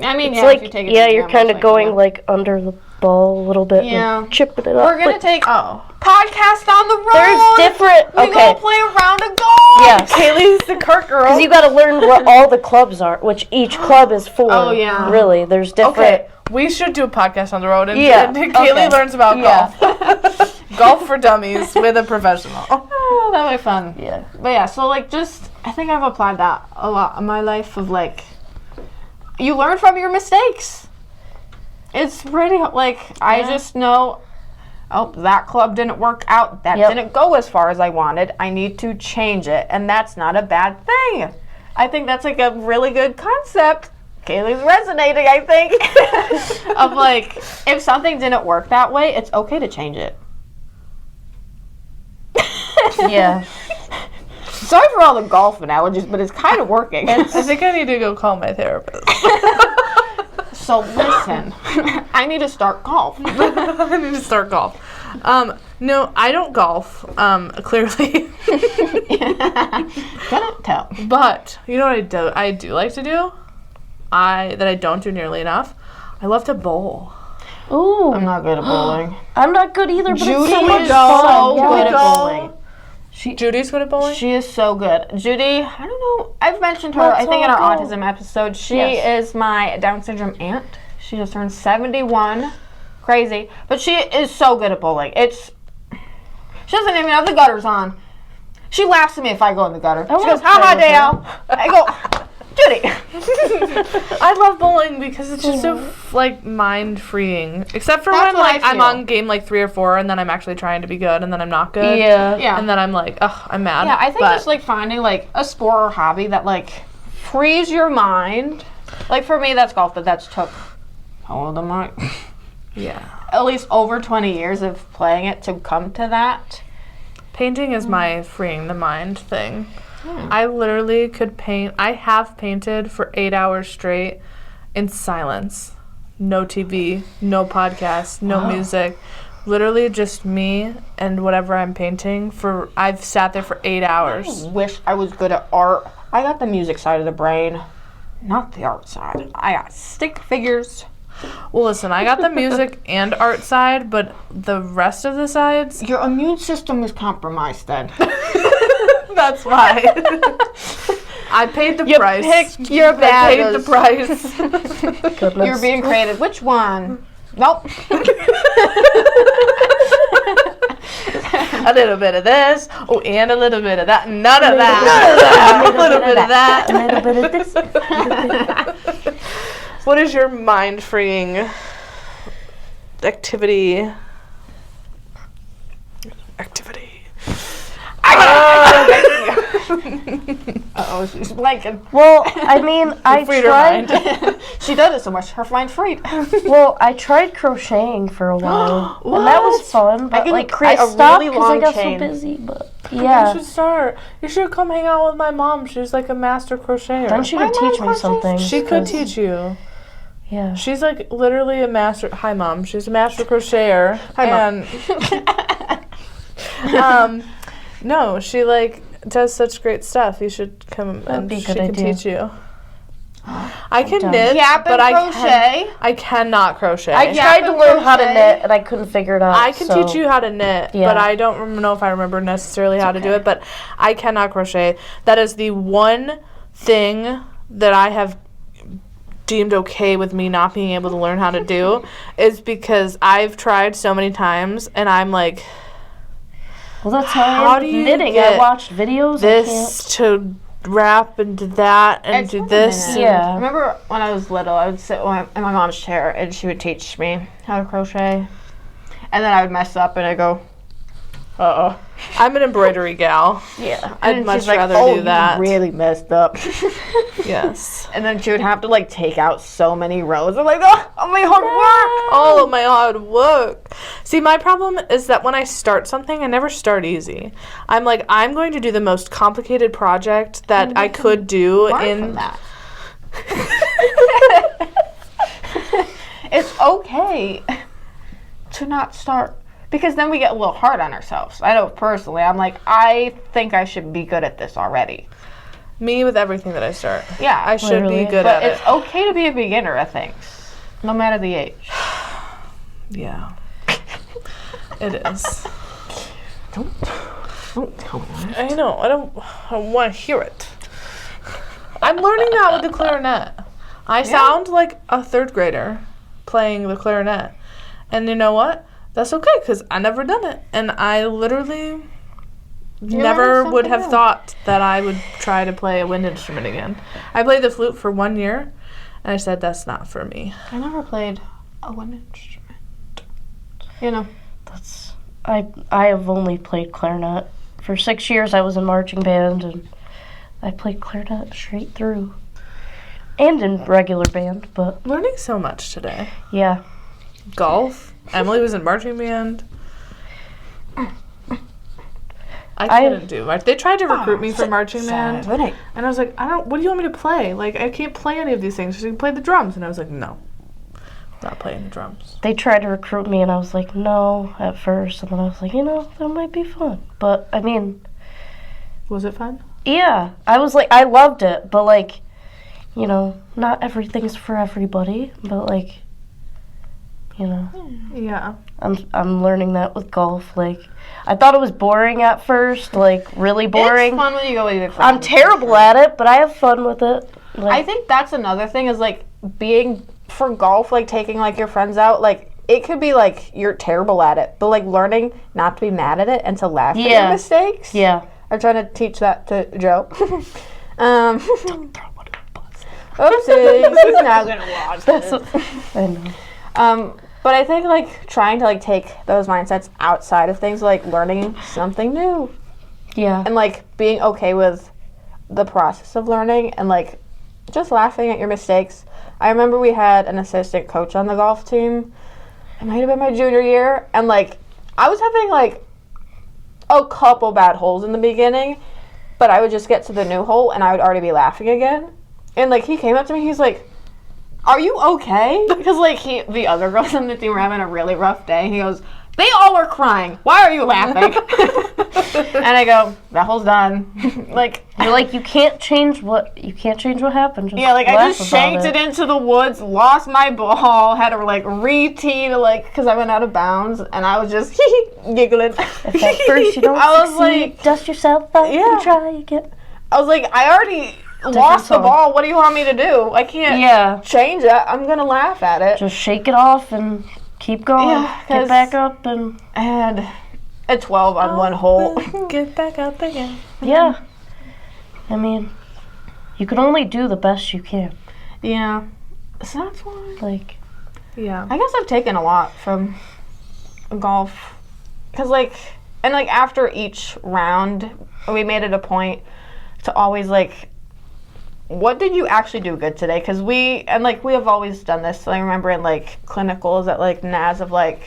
I mean, It's yeah, like, if you take it yeah, to the you're ground, kind it's of going yeah. like under the ball a little bit Yeah. and chipping it up. We're gonna Like, take podcast on the road. there's different. We Okay. gonna play a round of golf. Yes. Kaylee's the cart girl. Because you got to learn what all the clubs are, which each club is for. Oh, yeah. Really, there's different. Okay, we should do a podcast on the road, and, Yeah, and Kaylee okay. learns about Yeah. golf. Golf for dummies with a professional. Oh, that would be fun. Yeah. But yeah, so like I think I've applied that a lot in my life of like, you learn from your mistakes. It's pretty, like, I just know, oh, that club didn't work out. That Yep. didn't go as far as I wanted. I need to change it. And that's not a bad thing. I think that's like a really good concept. Kaylee's resonating, I think. Of like, if something didn't work that way, it's okay to change it. Yeah. Sorry for all the golf analogies, but it's kind of working. I think I need to go call my therapist. So listen, I need to start golf. I need to start golf. No, I don't golf, clearly. Couldn't tell. But you know what I do like to do? That I don't do nearly enough. I love to bowl. Ooh. I'm not good at bowling. I'm not good either, but Judy it's so much is fun. so Yeah. good at bowling. Judy's good at bowling? She is so good. Judy, I don't know. I've mentioned her, Let's I think, in our all go. autism episode. She Yes. is my Down syndrome aunt. She just turned 71. crazy. But she is so good at bowling. She doesn't even have the gutters on. She laughs at me if I go in the gutter. She goes, "Ha Dale." I go, "Judy." I love bowling because it's just so mind freeing. Except for when I'm on game 3 or 4 and then I'm actually trying to be good and then I'm not good. Yeah. And then I'm like, ugh, I'm mad. Yeah, I think just finding a sport or hobby that frees your mind. For me, that's golf, but that's took how old am I? Yeah. At least over 20 years of playing it to come to that. Painting is my freeing the mind thing. I literally could paint. I have painted for 8 hours straight in silence. No TV, no podcast, no music. Literally just me and whatever I'm painting I've sat there for 8 hours. I wish I was good at art. I got the music side of the brain, not the art side. I got stick figures. Well, listen, I got the music and art side, but the rest of the sides... Your immune system is compromised then. That's why. I paid the price. You're bad. I paid the price. Goodness. You're being creative. Which one? Nope. A little bit of this. Oh, and a little bit of that. None of that. A little bit of that. A little bit of this. What is your mind-freeing activity? Uh-oh, she's blanking. Well, I mean, I freed her tried. mind. She does it so much, her mind freed. Well, I tried crocheting for a while, and that was fun. But can I create a stopped really because I long got chain. so busy. But You yeah, should start. You should come hang out with my mom. She's like a master crocheter. then she My could mom teach me crochets. something. She could teach you. Yeah. She's literally a master. Hi, Mom. She's a master crocheter. Hi, Mom. And no, she does such great stuff. You should come and be a she good can idea. teach you. I can knit, Yap and but crochet. I cannot crochet. I tried to learn how to crochet. knit, and I couldn't figure it out. I can teach you how to knit, Yeah. but I don't know if I remember necessarily how to do it, but I cannot crochet. That is the one thing that I have deemed okay with me not being able to learn how to do is because I've tried so many times and I'm like, Well, that's how How I am do with you knitting. get I watched videos. this to wrap and do that and It's do been a this. minute. Yeah. I remember when I was little, I would sit in my mom's chair and she would teach me how to crochet. And then I would mess up and I'd go, uh-oh. I'm an embroidery gal. Yeah. I'd And much she's like, rather "Oh, do that. You really messed up. Yes. And then she would have to take out so many rows. I'm like, oh my hard work. All of my hard work. See, my problem is that when I start something, I never start easy. I'm like, I'm going to do the most complicated project that I could do Learn from that. It's okay to not start. Because then we get a little hard on ourselves. I know personally, I'm like, I think I should be good at this already. Me with everything that I start. Yeah, I should Literally. be good but at it's it. okay to be a beginner at things, no matter the age. Yeah. It is. Don't tell me that. I know. I don't want to hear it. I'm learning that with the clarinet. I sound like a third grader playing the clarinet. And you know what? That's okay because I never done it. And I literally never learning would something have new. thought that I would try to play a wind instrument again. I played the flute for 1 year and I said that's not for me. I never played a wind instrument. You know. I have only played clarinet. For 6 years, I was in marching band, and I played clarinet straight through. And in regular band, but Learning so much today. yeah. Golf. Emily was in marching band. I couldn't do it. They tried to recruit me for marching band. And I was like, what do you want me to play? I can't play any of these things. She can play the drums. And I was like, no. Not playing the drums. They tried to recruit me, and I was like, no, at first. And then I was like, that might be fun. But, I mean, Was it fun? yeah. I was like, I loved it, but, not everything's for everybody. But, Yeah. I'm learning that with golf. I thought it was boring at first, really boring. It's fun when you go with your friends. I'm terrible at it, but I have fun with it. I think that's another thing is being for golf, taking your friends out, it could be like you're terrible at it, but like learning not to be mad at it and to laugh at your mistakes. Yeah. I'm trying to teach that to Joe. Don't throw one in the bus. Oopsies, he's not gonna watch this. I know. But I think like trying to like take those mindsets outside of things, like learning something new, Yeah. and like being okay with the process of learning and like just laughing at your mistakes. I remember we had an assistant coach on the golf team. It might have been my junior year, and like I was having like a couple bad holes in the beginning, but I would just get to the new hole and I would already be laughing again. And like he came up to me, he's like, "Are you okay?" Because like the other girls on the team were having a really rough day. He goes, "They all were crying. Why are you laughing?" And I go, "That hole's done." Like You're like, you can't change what happened. Just yeah, like I laugh just about shanked it into the woods, lost my ball, had to like re-tee to like because I went out of bounds, and I was just giggling. If at first you don't I was succeed, like, dust yourself up Yeah. and try again. I was like, I already lost the song. ball. What do you want me to do? I can't Yeah. change it. I'm gonna laugh at it. Just shake it off and keep going. Yeah, 'cause- Get back up and I had a 12 on one hole. Get back up again. yeah. I mean, you can only do the best you can. Yeah, so that's why. Like, Yeah. I guess I've taken a lot from golf, cause like, and like after each round, we made it a point to always like, what did you actually do good today? Cause we have always done this. So I remember in like clinicals at like NAS of like,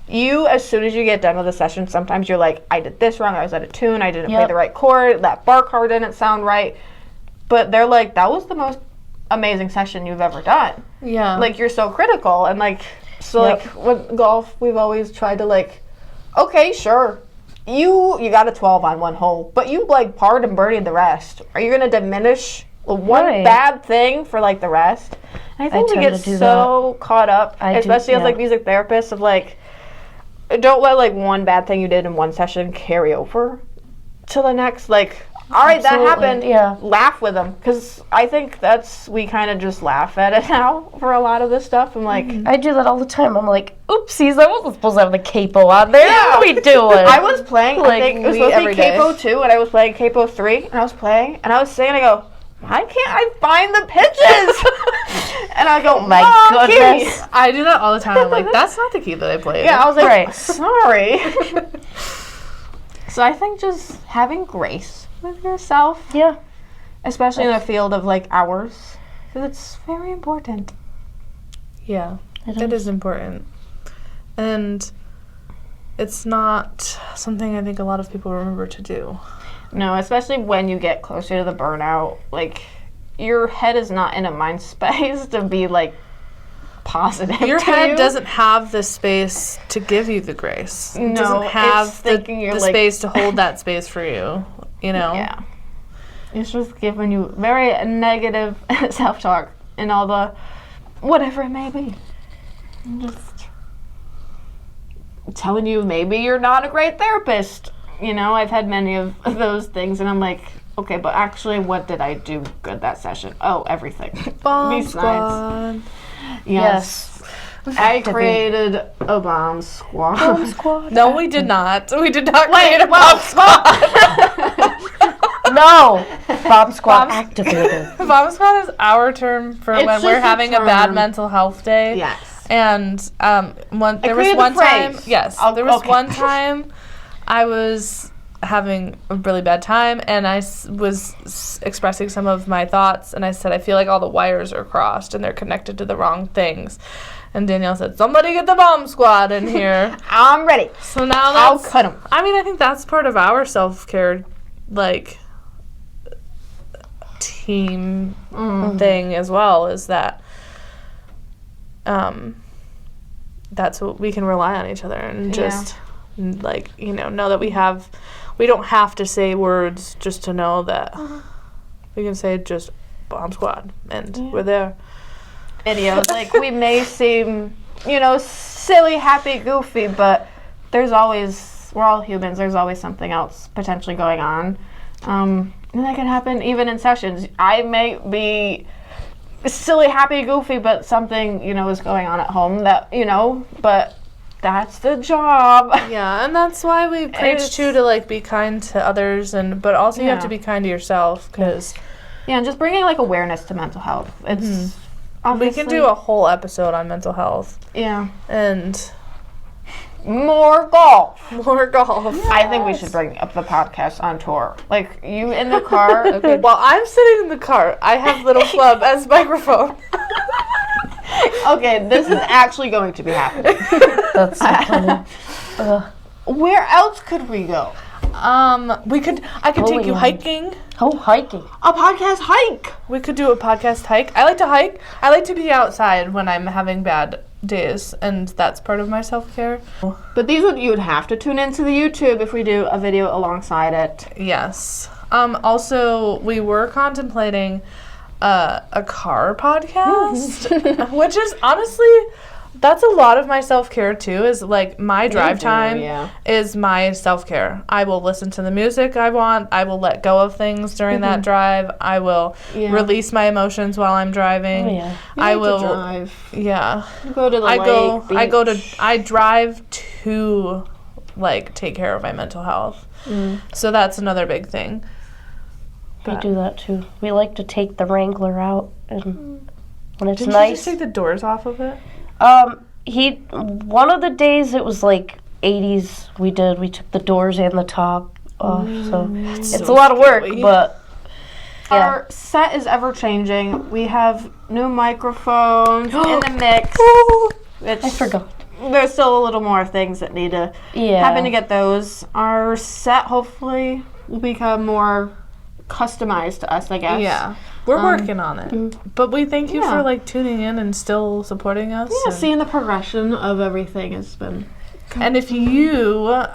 you as soon as you get done with a session, sometimes you're like, I did this wrong. I was out of tune. I didn't play Yep. the right chord. That bar card didn't sound right. But they're like, that was the most amazing session you've ever done. Yeah. Like you're so critical and like so Yep. like with golf we've always tried to like, okay, sure, you got a 12 on one hole, but you like parred and birdied the rest. Are you gonna diminish one Right. bad thing for like the rest? And I think we tend get to do so caught up, I do, especially as yeah. like music therapists, of like, don't let like one bad thing you did in one session carry over to the next. Like, all right, Absolutely, that happened. yeah. Laugh with them, because I think we kind of just laugh at it now for a lot of this stuff. I'm like, I do that all the time. I'm like, oopsies, I wasn't supposed to have the capo on there. Yeah. What are we doing? I was playing, I Like, think it was we supposed to every be day. capo 2, and I was playing capo 3, and I was playing, and I was singing, I go, why can't I find the pitches? And I go, my "Mom, goodness." Kitty." I do that all the time. I'm like, that's not the key that I played. Yeah, I was like, Right. sorry. So I think just having grace with yourself, Yeah. especially in a field of like ours, because it's very important. Yeah, It it is important. And it's not something I think a lot of people remember to do. No, especially when you get closer to the burnout, like your head is not in a mind space to be like positive. Your to head you. doesn't have the space to give you the grace. It No, doesn't it's have thinking you're the like- space to hold that space for you, you know? Yeah. It's just giving you very negative self-talk and all the whatever it may be. Just telling you maybe you're not a great therapist. You know, I've had many of those things, and I'm like, okay, but actually, what did I do good that session? Oh, everything. Bomb Besides. squad. Yes. I created a bomb squad. Bomb squad. No, we did not. We did not create a well, bomb squad. No. Bomb squad activated. Bomb squad is our term for It's when we're just a having a bad term. mental health day. Yes. And there was created one the time. phrase. Yes, there was one time I was having a really bad time, and I was expressing some of my thoughts, and I said, I feel like all the wires are crossed and they're connected to the wrong things. And Danielle said, somebody get the bomb squad in here. I'm ready. So now I'll that's, cut 'em. I mean, I think that's part of our self-care, like, team thing as well, is that that's what we can rely on each other and just like, you know that we don't have to say words just to know that we can say just bomb squad and we're there. Videos. Like, we may seem, silly, happy, goofy, but we're all humans. There's always something else potentially going on. And that can happen even in sessions. I may be silly, happy, goofy, but something, is going on at home that, but that's the job. Yeah, and that's why we preach too to like be kind to others, but also you have to be kind to yourself, because and just bringing like awareness to mental health. It's we can do a whole episode on mental health. Yeah. And more golf. More golf. Yes. I think we should bring up the podcast on tour. Like, you in the car. Okay, while I'm sitting in the car, I have Little Club as microphone. Okay, this is actually going to be happening. That's so funny. Where else could we go? I could take you hiking. Oh, hiking. A podcast hike. We could do a podcast hike. I like to hike. I like to be outside when I'm having bad days, and that's part of my self-care. But you would have to tune into the YouTube if we do a video alongside it. Yes. Also, we were contemplating a car podcast, which is honestly, that's a lot of my self-care too, is like my drive time is my self-care. I will listen to the music I want. I will let go of things during that drive. I will release my emotions while I'm driving. Oh, yeah. I will drive. Yeah. Go to the lake, I drive to like take care of my mental health. So that's another big thing. We do that too. We like to take the Wrangler out, and when it's Didn't nice. you just take the doors off of it? One of the days it was like 80s. We took the doors and the top off. So it's so a lot of work, scary. but our set is ever changing. We have new microphones in the mix. I forgot. There's still a little more things that need to happen to get those. Our set hopefully will become more customized to us, I guess. Yeah. We're working on it. But we thank you for like tuning in and still supporting us. Yeah, seeing the progression of everything has been And if you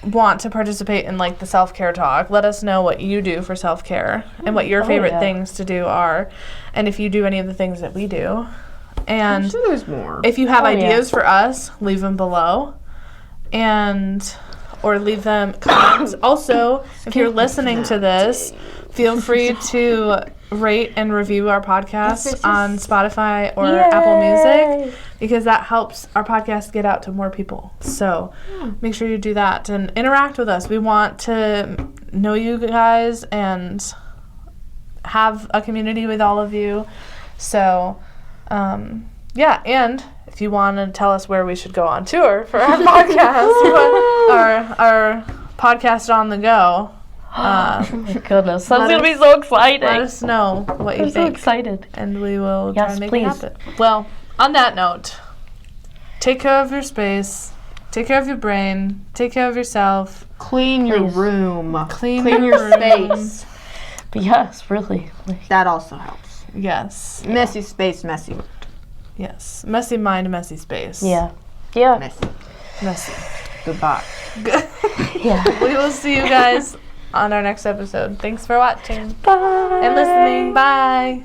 want to participate in like the self-care talk, let us know what you do for self-care and what your favorite things to do are, and if you do any of the things that we do. And I'm sure there's more. If you have ideas for us, leave them below, or leave them comments. Also, if you're listening to this, feel free to rate and review our podcast on Spotify or Apple Music, because that helps our podcast get out to more people. So make sure you do that and interact with us. We want to know you guys and have a community with all of you. So, and if you want to tell us where we should go on tour for our podcast, our podcast on the go. Oh my goodness, that's going to be so exciting. Let us know what you think. I'm so excited. And we will try and make it happen. Well, on that note, take care of your space, take care of your brain, take care of yourself. Clean your room. Clean your space. But yes, really. That also helps. Yes. Messy space, messy mind. Yes. Messy mind, messy space. Yeah. Yeah. Messy. Goodbye. Yeah. We will see you guys on our next episode. Thanks for watching. Bye. And listening. Bye.